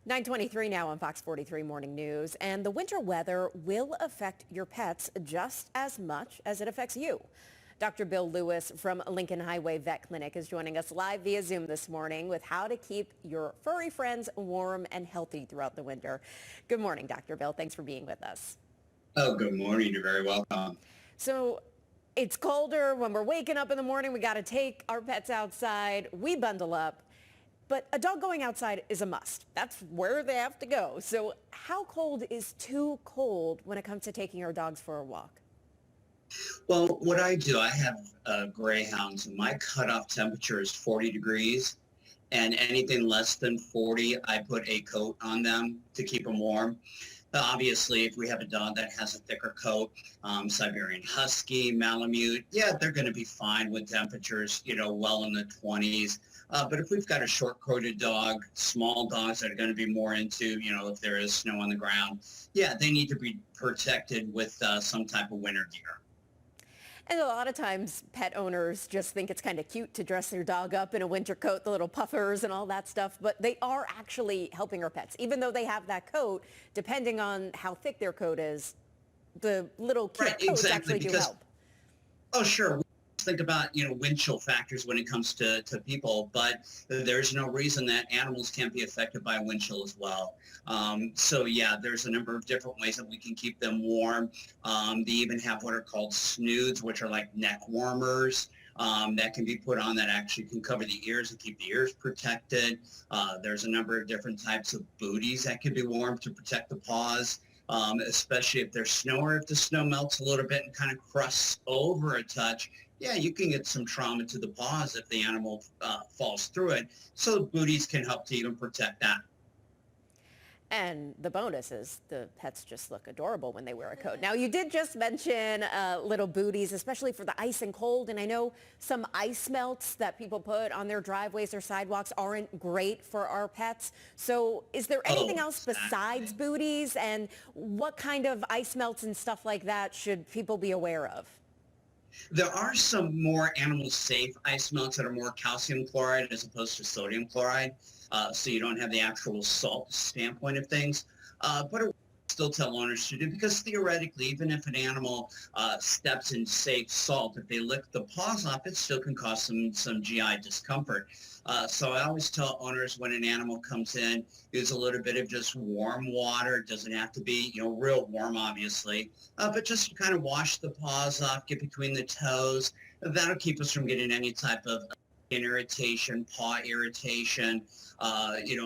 9:23 now on Fox 43 Morning News, and the winter weather will affect your pets just as much as it affects you. Dr. Bill Lewis from Lincoln Highway Vet Clinic is joining us live via Zoom this morning with how to keep your furry friends warm and healthy throughout the winter. Good morning, Dr. Bill. Thanks for being with us. Oh, good morning. You're very welcome. So it's colder when we're waking up in the morning. We got to take our pets outside. We bundle up. But a dog going outside is a must. That's where they have to go. So how cold is too cold when it comes to taking our dogs for a walk? Well, what I do, I have greyhounds, and my cutoff temperature is 40 degrees. And anything less than 40, I put a coat on them to keep them warm. Obviously, if we have a dog that has a thicker coat, Siberian Husky, Malamute, yeah, they're going to be fine with temperatures, well in the 20s. But if we've got a short-coated dog, small dogs that are going to be more into, if there is snow on the ground, yeah, they need to be protected with some type of winter gear. And a lot of times pet owners just think it's kind of cute to dress their dog up in a winter coat, the little puffers and all that stuff, but they are actually helping our pets. Even though they have that coat, depending on how thick their coat is, the little cute Right, coats exactly, actually do because, help. oh, sure. Think about, wind chill factors when it comes to people, but there's no reason that animals can't be affected by wind chill as well. So yeah, there's a number of different ways that we can keep them warm. They even have what are called snoods, which are like neck warmers. That can be put on that actually can cover the ears and keep the ears protected. There's a number of different types of booties that can be warm to protect the paws. Especially if there's snow or if the snow melts a little bit and kind of crusts over a touch, yeah, you can get some trauma to the paws if the animal falls through it. So booties can help to even protect that. And the bonus is the pets just look adorable when they wear a coat. Now, you did just mention little booties, especially for the ice and cold. And I know some ice melts that people put on their driveways or sidewalks aren't great for our pets. So is there anything Oh, else besides exactly. booties? And what kind of ice melts and stuff like that should people be aware of? There are some more animal safe ice melts that are more calcium chloride as opposed to sodium chloride. So you don't have the actual salt standpoint of things. But I still tell owners to do because theoretically, even if an animal steps in safe salt, if they lick the paws off, it still can cause some GI discomfort. So I always tell owners when an animal comes in, use a little bit of just warm water. It doesn't have to be, real warm, obviously, but just kind of wash the paws off, get between the toes. That'll keep us from getting any type of skin irritation, paw irritation,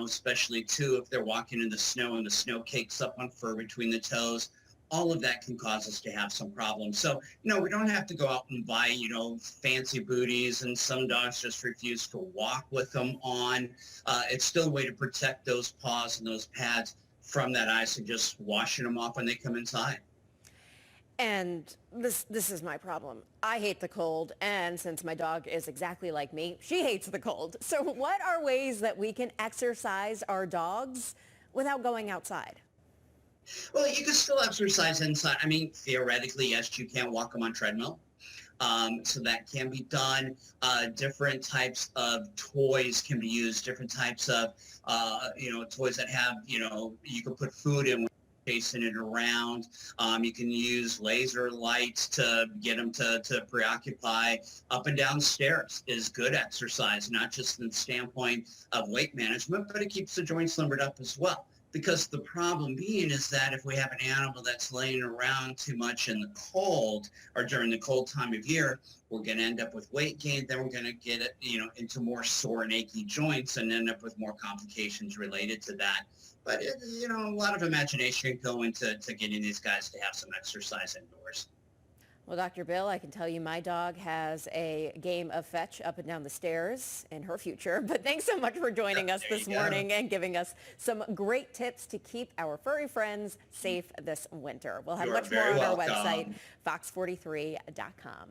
especially too if they're walking in the snow and the snow cakes up on fur between the toes. All of that can cause us to have some problems. So, we don't have to go out and buy, fancy booties, and some dogs just refuse to walk with them on. It's still a way to protect those paws and those pads from that ice and just washing them off when they come inside. And this is my problem. I hate the cold, and since my dog is exactly like me, she hates the cold. So what are ways that we can exercise our dogs without going outside? Well, you can still exercise inside. I mean, theoretically, yes, you can walk them on treadmill. So that can be done. Different types of toys can be used. Different types of, toys that have, you can put food in chasing it around. You can use laser lights to get them to preoccupy. Up and down stairs is good exercise, not just from the standpoint of weight management, but it keeps the joints limbered up as well. Because the problem being is that if we have an animal that's laying around too much in the cold or during the cold time of year, we're going to end up with weight gain. Then we're going to get it, into more sore and achy joints and end up with more complications related to that. But, a lot of imagination go into getting these guys to have some exercise indoors. Well, Dr. Bill, I can tell you my dog has a game of fetch up and down the stairs in her future. But thanks so much for joining us There you this go. morning and giving us some great tips to keep our furry friends safe this winter. We'll have You're much more very on our website, welcome. fox43.com.